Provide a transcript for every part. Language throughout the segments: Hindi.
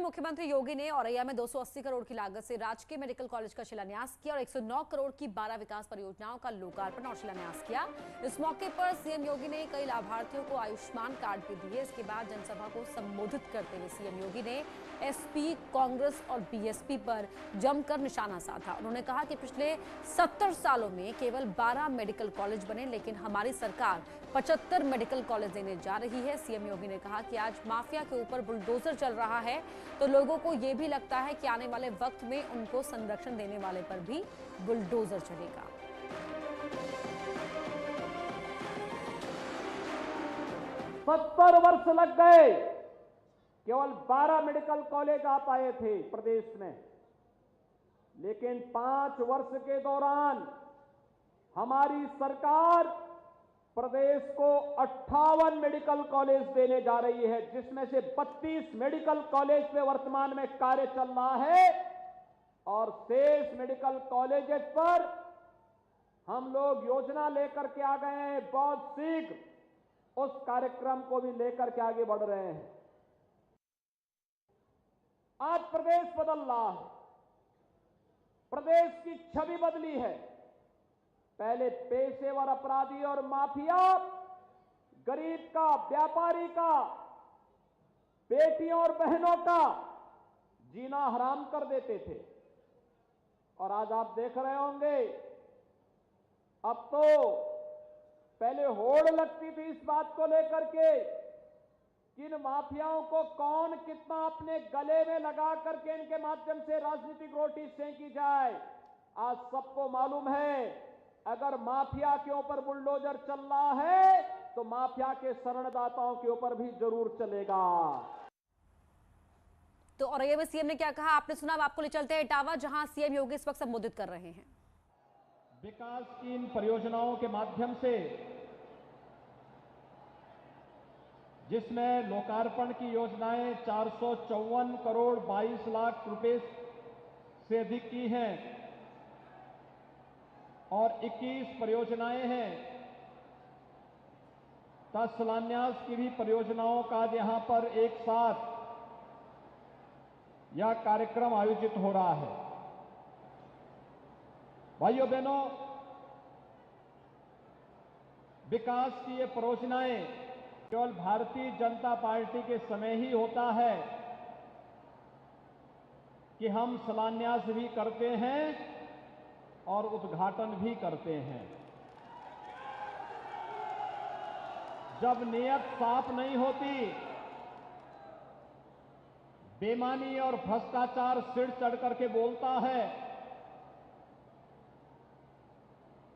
मुख्यमंत्री योगी ने औरैया में 280 करोड़ की लागत से राजकीय मेडिकल कॉलेज का शिलान्यास किया और 109 करोड़ की 12 विकास परियोजनाओं का लोकार्पण और शिलान्यास किया। इस मौके पर सीएम योगी ने कई लाभार्थियों को आयुष्मान कार्ड भी दिए। इसके बाद जनसभा को संबोधित करते हुए सीएम योगी ने एसपी, कांग्रेस और बीएसपी पर जमकर निशाना साधा। उन्होंने कहा कि पिछले 70 सालों में केवल 12 मेडिकल कॉलेज बने, लेकिन हमारी सरकार 75 मेडिकल कॉलेज देने जा रही है। सीएम योगी ने कहा कि आज माफिया के ऊपर बुलडोजर चल रहा है, तो लोगों को यह भी लगता है कि आने वाले वक्त में उनको संरक्षण देने वाले पर भी बुलडोजर चलेगा। 70 वर्ष लग गए, केवल 12 मेडिकल कॉलेज आ पाए थे प्रदेश में, लेकिन 5 वर्ष के दौरान हमारी सरकार प्रदेश को 58 मेडिकल कॉलेज देने जा रही है, जिसमें से 32 मेडिकल कॉलेज पे वर्तमान में कार्य चल रहा है और शेष मेडिकल कॉलेजेस पर हम लोग योजना लेकर के आ गए हैं। बहुत शीघ्र उस कार्यक्रम को भी लेकर के आगे बढ़ रहे हैं। आज प्रदेश बदल रहा है, प्रदेश की छवि बदली है। पहले पेशेवर अपराधी और माफिया गरीब का, व्यापारी का, बेटियों और बहनों का जीना हराम कर देते थे, और आज आप देख रहे होंगे अब तो पहले होड़ लगती थी इस बात को लेकर के कि इन माफियाओं को कौन कितना अपने गले में लगा करके इनके माध्यम से राजनीतिक रोटी सेंकी जाए। आज सबको मालूम है, अगर माफिया के ऊपर बुलडोजर चल रहा है तो माफिया के शरणदाताओं के ऊपर भी जरूर चलेगा। तो औरैया में सीएम ने क्या कहा आपने सुना। अब आपको ले चलते हैं इटावा, जहां सीएम योगी इस वक्त संबोधित कर रहे हैं। विकास की इन परियोजनाओं के माध्यम से, जिसमें लोकार्पण की योजनाएं 454 करोड़ 22 लाख रुपए से अधिक की हैं और 21 परियोजनाएं हैं, 10 शिलान्यास की भी परियोजनाओं का यहां पर एक साथ यह कार्यक्रम आयोजित हो रहा है। भाइयों बहनों, विकास की ये परियोजनाएं केवल भारतीय जनता पार्टी के समय ही होता है कि हम शिलान्यास भी करते हैं और उद्घाटन भी करते हैं। जब नीयत साफ नहीं होती, बेईमानी और भ्रष्टाचार सिर चढ़ करके बोलता है,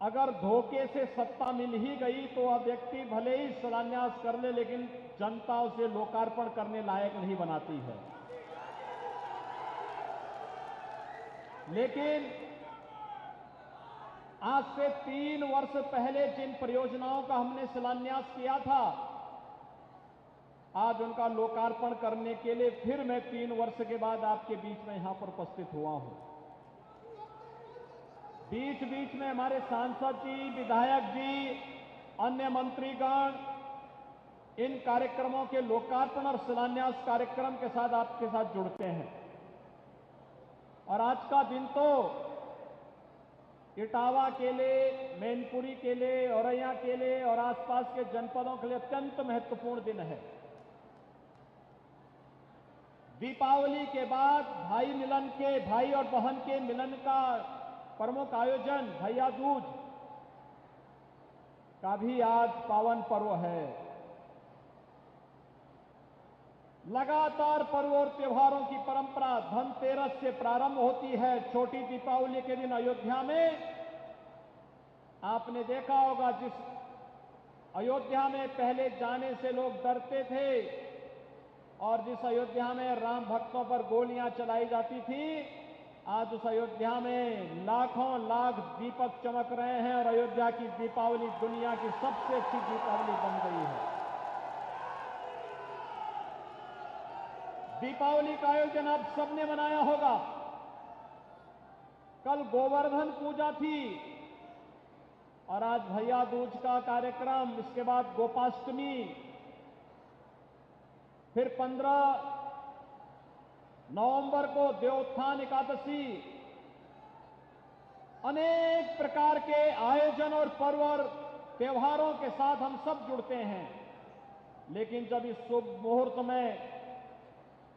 अगर धोखे से सत्ता मिल ही गई तो वह व्यक्ति भले ही शिलान्यास कर ले, लेकिन जनता उसे लोकार्पण करने लायक नहीं बनाती है। लेकिन आज से 3 वर्ष पहले जिन परियोजनाओं का हमने शिलान्यास किया था, आज उनका लोकार्पण करने के लिए फिर मैं 3 वर्ष के बाद आपके बीच में यहां पर उपस्थित हुआ हूं। बीच बीच में हमारे सांसद जी, विधायक जी, अन्य मंत्रीगण इन कार्यक्रमों के लोकार्पण और शिलान्यास कार्यक्रम के साथ आपके साथ जुड़ते हैं। और आज का दिन तो इटावा के लिए, मैनपुरी के लिए, औरैया के लिए और आसपास के जनपदों के लिए अत्यंत महत्वपूर्ण दिन है। दीपावली के बाद भाई और बहन के मिलन का प्रमुख आयोजन भैया दूज का भी आज पावन पर्व है। लगातार पर्व और त्योहारों की परंपरा धनतेरस से प्रारंभ होती है। छोटी दीपावली के दिन अयोध्या में आपने देखा होगा, जिस अयोध्या में पहले जाने से लोग डरते थे और जिस अयोध्या में राम भक्तों पर गोलियां चलाई जाती थी, आज उस अयोध्या में लाखों लाख दीपक चमक रहे हैं और अयोध्या की दीपावली दुनिया की सबसे अच्छी दीपावली बन गई है। दीपावली का आयोजन आप सबने मनाया होगा। कल गोवर्धन पूजा थी और आज भैया दूज का कार्यक्रम, इसके बाद गोपाष्टमी, फिर 15 नवंबर को देवोत्थान एकादशी, अनेक प्रकार के आयोजन और पर्व और त्योहारों के साथ हम सब जुड़ते हैं। लेकिन जब इस शुभ मुहूर्त में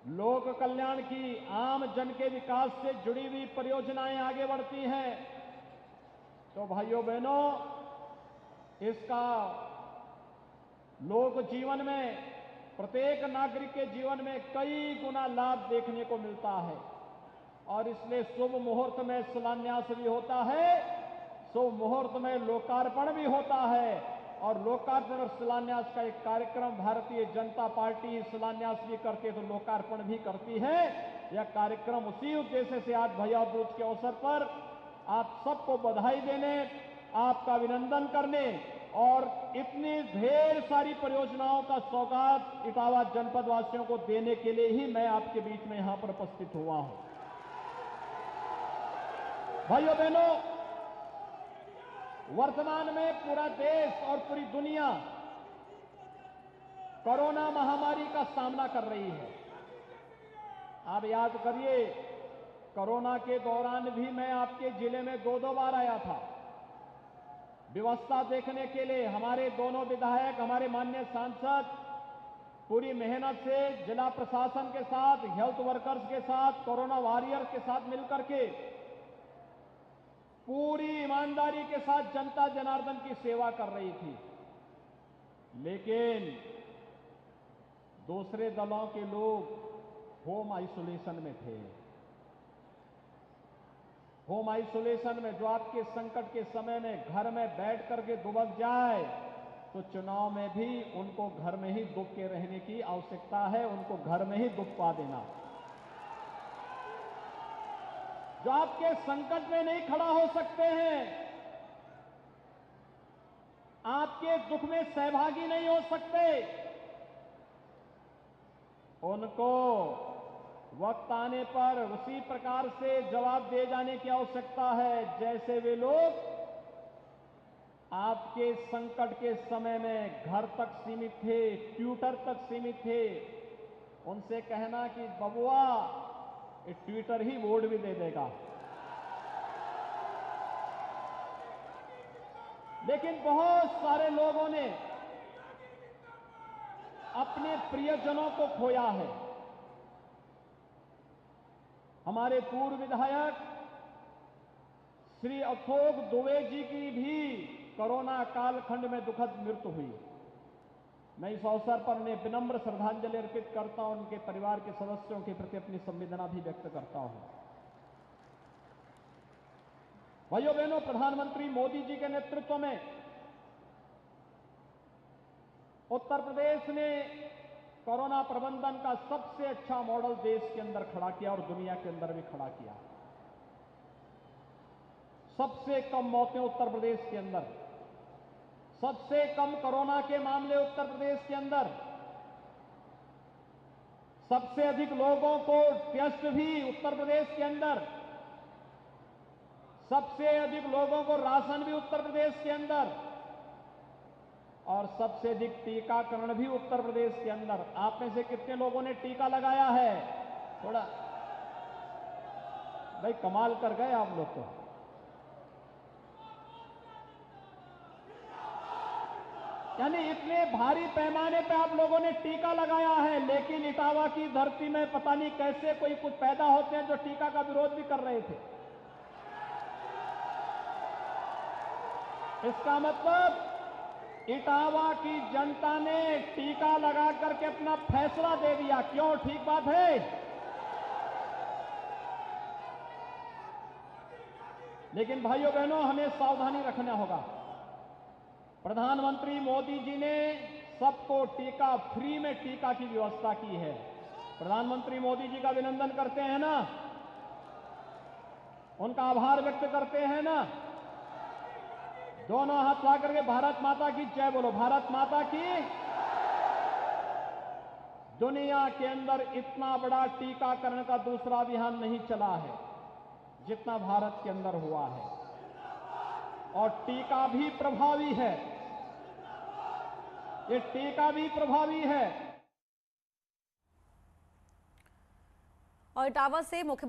लोक कल्याण की, आम जन के विकास से जुड़ी हुई परियोजनाएं आगे बढ़ती हैं, तो भाइयों बहनों, इसका लोक जीवन में, प्रत्येक नागरिक के जीवन में कई गुना लाभ देखने को मिलता है। और इसलिए शुभ मुहूर्त में शिलान्यास भी होता है, शुभ मुहूर्त में लोकार्पण भी होता है, और लोकार्पण और शिलान्यास का एक कार्यक्रम भारतीय जनता पार्टी शिलान्यास भी करती है तो लोकार्पण भी करती है। यह कार्यक्रम उसी उद्देश्य से आज भैया दूज के अवसर पर आप सबको बधाई देने, आपका अभिनंदन करने और इतनी ढेर सारी परियोजनाओं का सौगात इटावा जनपद वासियों को देने के लिए ही मैं आपके बीच में यहां पर उपस्थित हुआ हूं। भाइयों बहनों, वर्तमान में पूरा देश और पूरी दुनिया कोरोना महामारी का सामना कर रही है। आप याद करिए, कोरोना के दौरान भी मैं आपके जिले में 2-2 बार आया था व्यवस्था देखने के लिए। हमारे दोनों विधायक, हमारे माननीय सांसद पूरी मेहनत से जिला प्रशासन के साथ, हेल्थ वर्कर्स के साथ, कोरोना वॉरियर्स के साथ मिलकर के पूरी ईमानदारी के साथ जनता जनार्दन की सेवा कर रही थी। लेकिन दूसरे दलों के लोग होम आइसोलेशन में थे। होम आइसोलेशन में, जो आपके संकट के समय में घर में बैठ करके दुबक जाए, तो चुनाव में भी उनको घर में ही दुब के रहने की आवश्यकता है, उनको घर में ही दुबका देना। जो आपके संकट में नहीं खड़ा हो सकते हैं, आपके दुख में सहभागी नहीं हो सकते, उनको वक्त आने पर उसी प्रकार से जवाब दे जाने की आवश्यकता है जैसे वे लोग आपके संकट के समय में घर तक सीमित थे, ट्विटर तक सीमित थे। उनसे कहना कि बबुआ, ये ट्विटर ही वोट भी दे देगा। लेकिन बहुत सारे लोगों ने अपने प्रियजनों को खोया है। हमारे पूर्व विधायक श्री अशोक दुबे जी की भी कोरोना कालखंड में दुखद मृत्यु हुई। मैं इस अवसर पर उन्हें विनम्र श्रद्धांजलि अर्पित करता हूं, उनके परिवार के सदस्यों के प्रति अपनी संवेदना भी व्यक्त करता हूं। भाइयों बहनों, प्रधानमंत्री मोदी जी के नेतृत्व में उत्तर प्रदेश ने कोरोना प्रबंधन का सबसे अच्छा मॉडल देश के अंदर खड़ा किया और दुनिया के अंदर भी खड़ा किया। सबसे कम मौतें उत्तर प्रदेश के अंदर, सबसे कम कोरोना के मामले उत्तर प्रदेश के अंदर, सबसे अधिक लोगों को टेस्ट भी उत्तर प्रदेश के अंदर, सबसे अधिक लोगों को राशन भी उत्तर प्रदेश के अंदर, और सबसे अधिक टीकाकरण भी उत्तर प्रदेश के अंदर। आप में से कितने लोगों ने टीका लगाया है? थोड़ा भाई कमाल कर गए आप लोग तो। यानी इतने भारी पैमाने पे आप लोगों ने टीका लगाया है, लेकिन इटावा की धरती में पता नहीं कैसे कोई कुछ पैदा होते हैं जो टीका का विरोध भी कर रहे थे। इसका मतलब इटावा की जनता ने टीका लगा करके अपना फैसला दे दिया। क्यों? ठीक बात है। लेकिन भाइयों बहनों, हमें सावधानी रखना होगा। प्रधानमंत्री मोदी जी ने सबको टीका, फ्री में टीका की व्यवस्था की है। प्रधानमंत्री मोदी जी का अभिनंदन करते हैं ना, उनका आभार व्यक्त करते हैं ना। दोनों हाथ ला करके भारत माता की जय बोलो। भारत माता की। दुनिया के अंदर इतना बड़ा टीकाकरण का दूसरा अभियान नहीं चला है जितना भारत के अंदर हुआ है, और टीका भी प्रभावी है। ये टीका भी प्रभावी है। और इटावा से मुख्यमंत्री